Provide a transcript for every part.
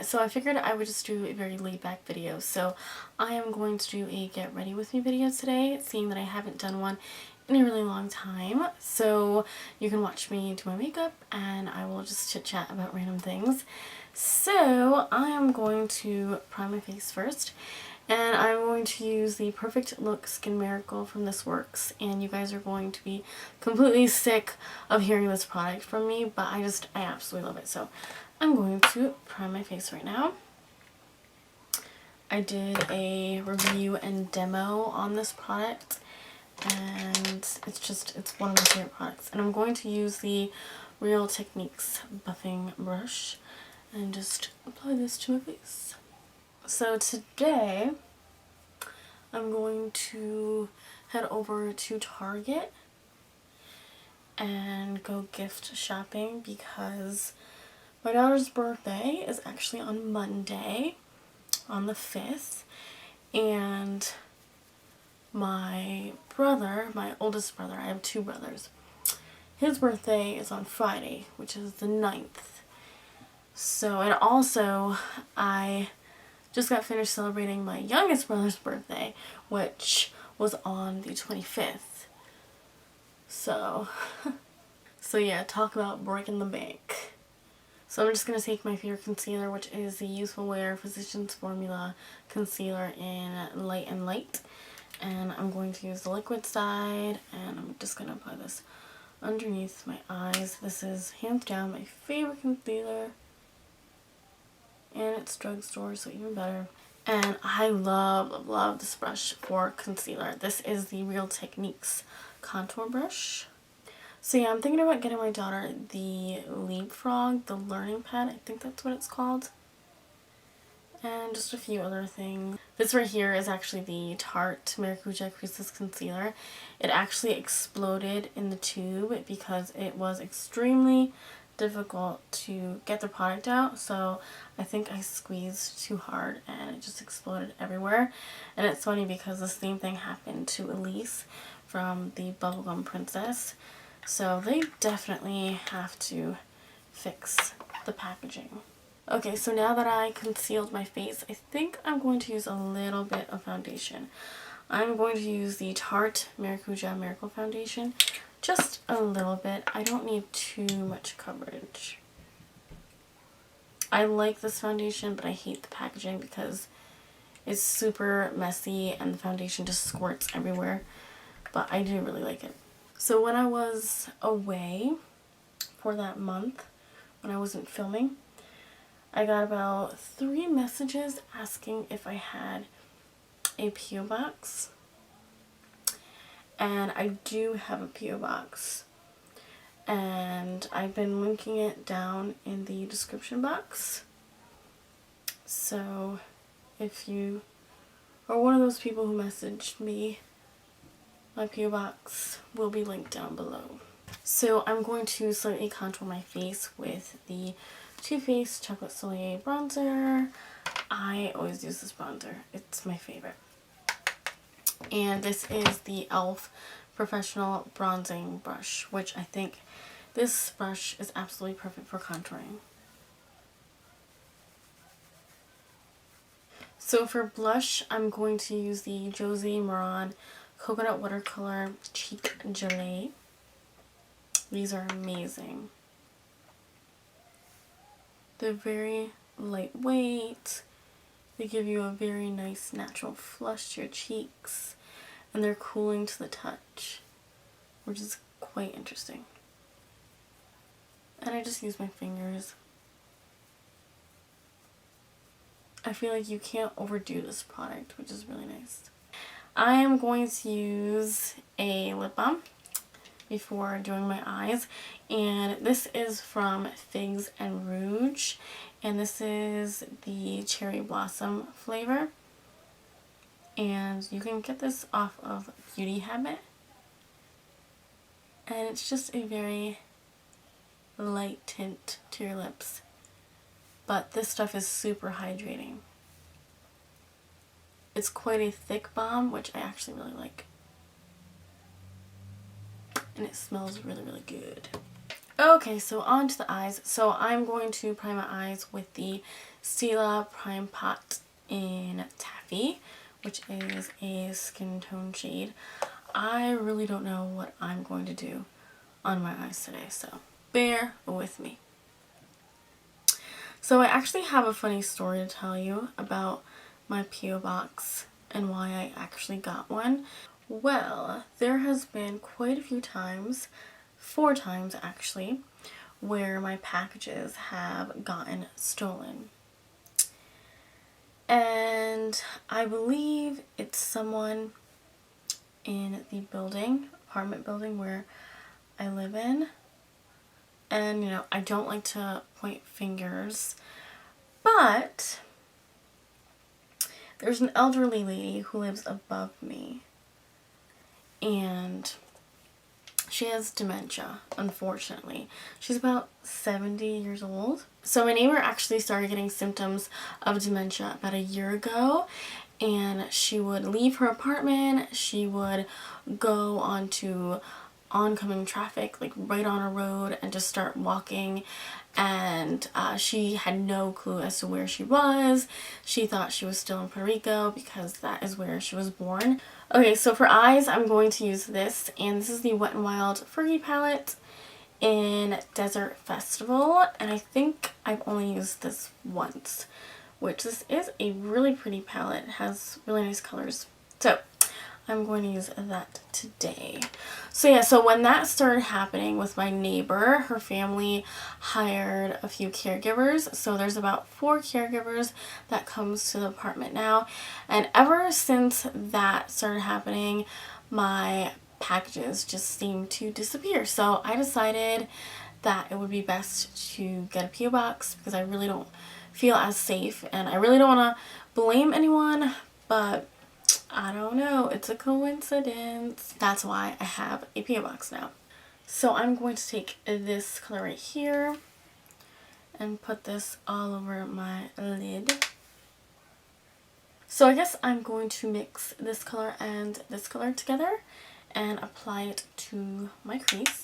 so I figured I would just do a very laid back video. So I am going to do a get ready with me video today, seeing that I haven't done one in a really long time. So you can watch me do my makeup and I will just chit chat about random things. So I am going to prime my face first. And I'm going to use the Perfect Look Skin Miracle from This Works. And you guys are going to be completely sick of hearing this product from me, but I absolutely love it. So I'm going to prime my face right now. I did a review and demo on this product, and it's one of my favorite products. And I'm going to use the Real Techniques buffing brush and just apply this to my face. So today I'm going to head over to Target and go gift shopping because my daughter's birthday is actually on Monday, on the 5th, and my brother, my oldest brother, I have two brothers, his birthday is on Friday, which is the 9th. So, and also I just got finished celebrating my youngest brother's birthday, which was on the 25th. So yeah, talk about breaking the bank. So I'm just going to take my favorite concealer, which is the Youthful Physicians Formula Concealer in Light and Light. And I'm going to use the liquid side, and I'm just going to apply this underneath my eyes. This is hands down my favorite concealer. And it's drugstore, so even better. And I love this brush for concealer. This is the Real Techniques contour brush. So yeah, I'm thinking about getting my daughter the Leapfrog, the learning pad, I think that's what it's called. And just a few other things. This right here is actually the Tarte Maracuja Creaseless Concealer. It actually exploded in the tube because it was extremely difficult to get the product out, so I think I squeezed too hard and it just exploded everywhere. And it's funny because the same thing happened to Elise from the Bubblegum Princess, so they definitely have to fix the packaging. Okay, so now that I concealed my face, I think I'm going to use a little bit of foundation. I'm going to use the Tarte Maracuja Miracle Foundation. Just a little bit. I don't need too much coverage. I like this foundation, but I hate the packaging because it's super messy and the foundation just squirts everywhere. But I do really like it. So when I was away for that month, when I wasn't filming, I got about 3 messages asking if I had a P.O. box. And I do have a P.O. box, and I've been linking it down in the description box. So if you are one of those people who messaged me, my P.O. box will be linked down below. So I'm going to slightly contour my face with the Too Faced Chocolate Soleil bronzer. I always use this bronzer. It's my favorite. And this is the e.l.f. Professional Bronzing Brush, which I think this brush is absolutely perfect for contouring. So for blush, I'm going to use the Josie Maran Coconut Watercolor Cheek Gelee. These are amazing. They're very lightweight. They give you a very nice natural flush to your cheeks, and they're cooling to the touch, which is quite interesting. And I just use my fingers. I feel like you can't overdo this product, which is really nice. I am going to use a lip balm before doing my eyes, and this is from Figs and Rouge, and this is the Cherry Blossom flavor, and you can get this off of Beauty Habit, and it's just a very light tint to your lips, but this stuff is super hydrating. It's quite a thick balm, which I actually really like. And it smells really, really good. Okay, so on to the eyes. So I'm going to prime my eyes with the Stila Prime Pot in Taffy, which is a skin tone shade. I really don't know what I'm going to do on my eyes today, so bear with me. So I actually have a funny story to tell you about my P.O. box and why I actually got one. Well, there has been quite a few times, 4 times actually, where my packages have gotten stolen. And I believe it's someone in the apartment building where I live in. And, you know, I don't like to point fingers, but there's an elderly lady who lives above me, and she has dementia, unfortunately. She's about 70 years old. So my neighbor actually started getting symptoms of dementia about a year ago, and she would leave her apartment, she would go onto oncoming traffic, like right on a road, and just start walking, and she had no clue as to where she was. She thought she was still in Puerto Rico because that is where she was born. Okay, so for eyes, I'm going to use this, and this is the Wet n Wild Fergie palette in Desert Festival, and I think I've only used this once, which this is a really pretty palette. It has really nice colors. So I'm going to use that today. So yeah, so when that started happening with my neighbor, her family hired a few caregivers. So there's about 4 caregivers that comes to the apartment now. And ever since that started happening, my packages just seem to disappear. So I decided that it would be best to get a P.O. box because I really don't feel as safe, and I really don't want to blame anyone, but I don't know, it's a coincidence. That's why I have a P.O. box now. So I'm going to take this color right here and put this all over my lid. So I guess I'm going to mix this color and this color together and apply it to my crease.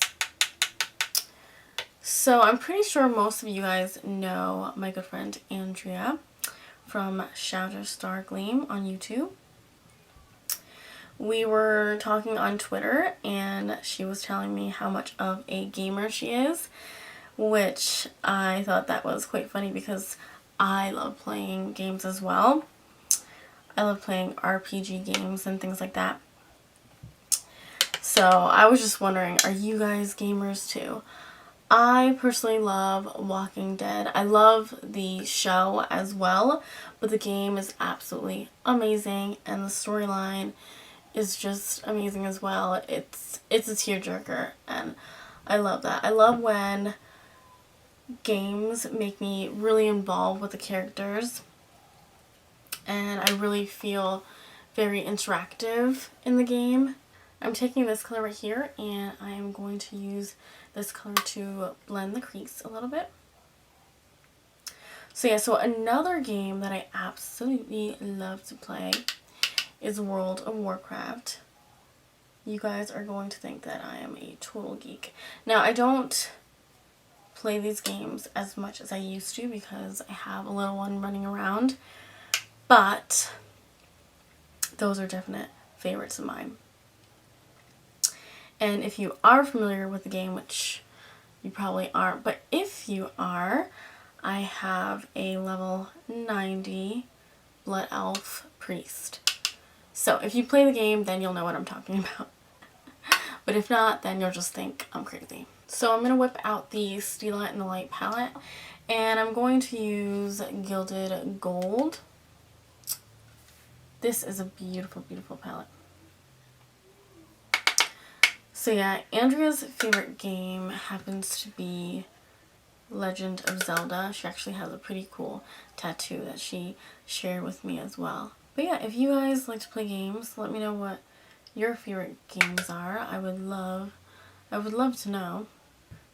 So I'm pretty sure most of you guys know my good friend Andrea from Shatterstar Gleam on YouTube. We were talking on Twitter, and she was telling me how much of a gamer she is, which I thought that was quite funny because I love playing games as well. I love playing RPG games and things like that. So I was just wondering, are you guys gamers too? I personally love Walking Dead. I love the show as well, but the game is absolutely amazing, and the storyline is just amazing as well. It's a tearjerker, and I love that. I love when games make me really involved with the characters, and I really feel very interactive in the game. I'm taking this color right here, and I am going to use this color to blend the crease a little bit. So yeah, so another game that I absolutely love to play is World of Warcraft. You guys are going to think that I am a total geek. Now, I don't play these games as much as I used to because I have a little one running around, but those are definite favorites of mine. And if you are familiar with the game, which you probably aren't, but if you are, I have a level 90 Blood Elf Priest. So if you play the game, then you'll know what I'm talking about. But if not, then you'll just think I'm crazy. So I'm going to whip out the Stila in the Light palette, and I'm going to use Gilded Gold. This is a beautiful, beautiful palette. So yeah, Andrea's favorite game happens to be Legend of Zelda. She actually has a pretty cool tattoo that she shared with me as well. But yeah, if you guys like to play games, let me know what your favorite games are. I would love to know.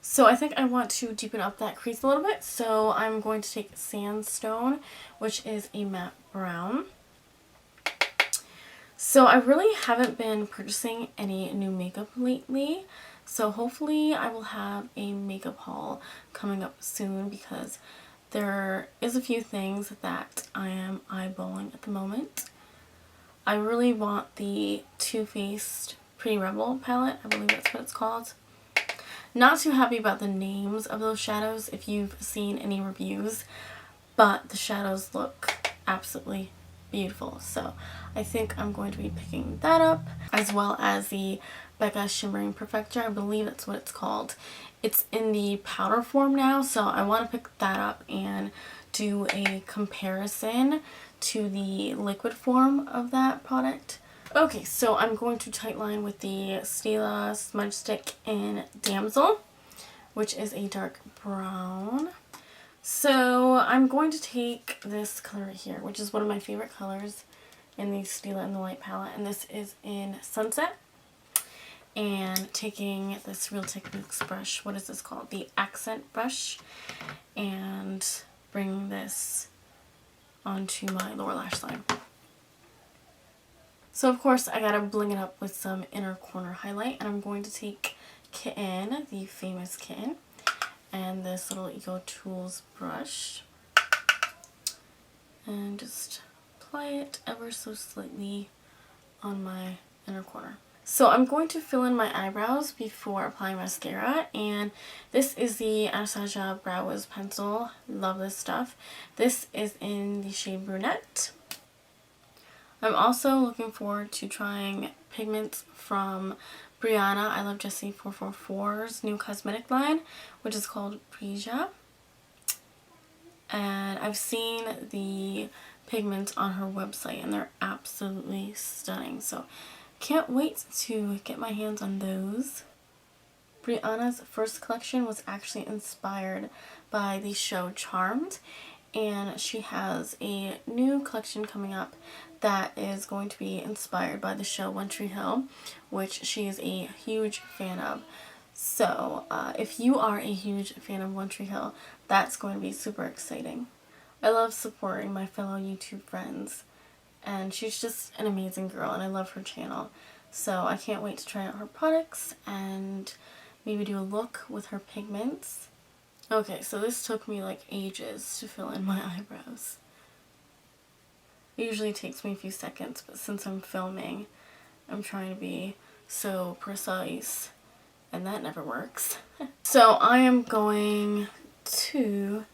So I think I want to deepen up that crease a little bit. So I'm going to take Sandstone, which is a matte brown. So I really haven't been purchasing any new makeup lately. So hopefully I will have a makeup haul coming up soon, because there is a few things that I am eyeballing at the moment. I really want the Too Faced Pretty Rebel palette. I believe that's what it's called. Not too happy about the names of those shadows if you've seen any reviews, but the shadows look absolutely beautiful. So I think I'm going to be picking that up, as well as the Becca Shimmering Perfector. I believe that's what it's called. It's in the powder form now, so I want to pick that up and do a comparison to the liquid form of that product. Okay, so I'm going to tightline with the Stila Smudgestick in Damsel, which is a dark brown. So I'm going to take this color right here, which is one of my favorite colors in the Stila in the Light palette, and this is in Sunset. And taking this Real Techniques brush, what is this called? The Accent brush, and bring this onto my lower lash line. So of course I gotta bling it up with some inner corner highlight, and I'm going to take Kitten, the famous Kitten, and this little Eco Tools brush, and just apply it ever so slightly on my inner corner. So I'm going to fill in my eyebrows before applying mascara, and this is the Anastasia Brow Wiz pencil. Love this stuff. This is in the shade Brunette. I'm also looking forward to trying pigments from Brianna, I Love Jessie 444's new cosmetic line, which is called Preja. And I've seen the pigments on her website, and they're absolutely stunning. So can't wait to get my hands on those. Brianna's first collection was actually inspired by the show Charmed, and she has a new collection coming up that is going to be inspired by the show One Tree Hill, which she is a huge fan of. So if you are a huge fan of One Tree Hill, that's going to be super exciting. I love supporting my fellow YouTube friends, and she's just an amazing girl, and I love her channel. So I can't wait to try out her products and maybe do a look with her pigments. Okay, so this took me like ages to fill in my eyebrows. It usually takes me a few seconds, but since I'm filming, I'm trying to be so precise, and that never works. So I am going to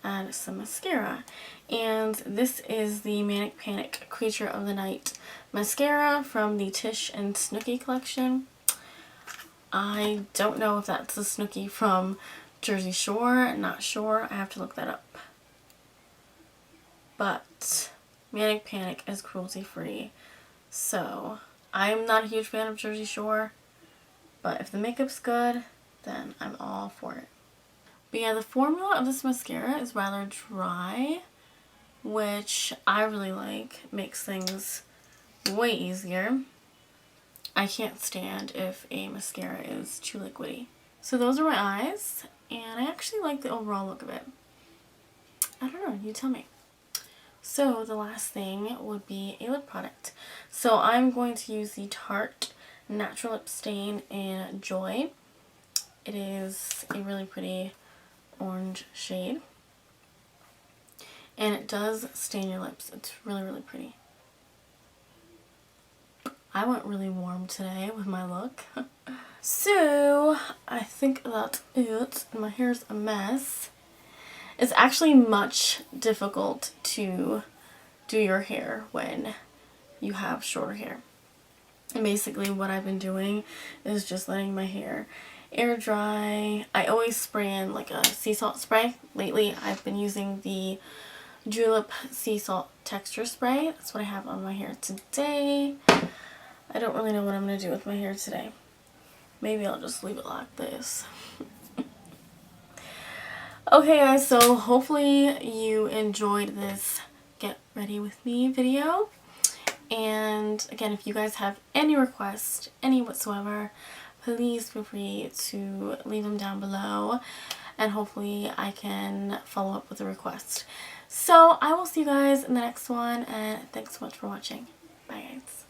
add some mascara, and this is the Manic Panic Creature of the Night mascara from the Tish and Snooki collection. I don't know if that's the Snooki from Jersey Shore, not sure, I have to look that up. But Manic Panic is cruelty free, so I'm not a huge fan of Jersey Shore, but if the makeup's good, then I'm all for it. But yeah, the formula of this mascara is rather dry, which I really like. It makes things way easier. I can't stand if a mascara is too liquidy. So those are my eyes, and I actually like the overall look of it. I don't know, you tell me. So the last thing would be a lip product. So I'm going to use the Tarte Natural Lip Stain in Joy. It is a really pretty orange shade, and it does stain your lips. It's really, really pretty. I went really warm today with my look. So I think that's it. My hair's a mess. It's actually much difficult to do your hair when you have shorter hair. And basically what I've been doing is just letting my hair air dry. I always spray in like a sea salt spray. Lately I've been using the Julep sea salt texture spray. That's what I have on my hair today. I don't really know what I'm going to do with my hair today. Maybe I'll just leave it like this. Okay guys, so hopefully you enjoyed this get ready with me video. And again, if you guys have any requests, any whatsoever, please feel free to leave them down below, and hopefully I can follow up with a request. So I will see you guys in the next one, and thanks so much for watching. Bye guys.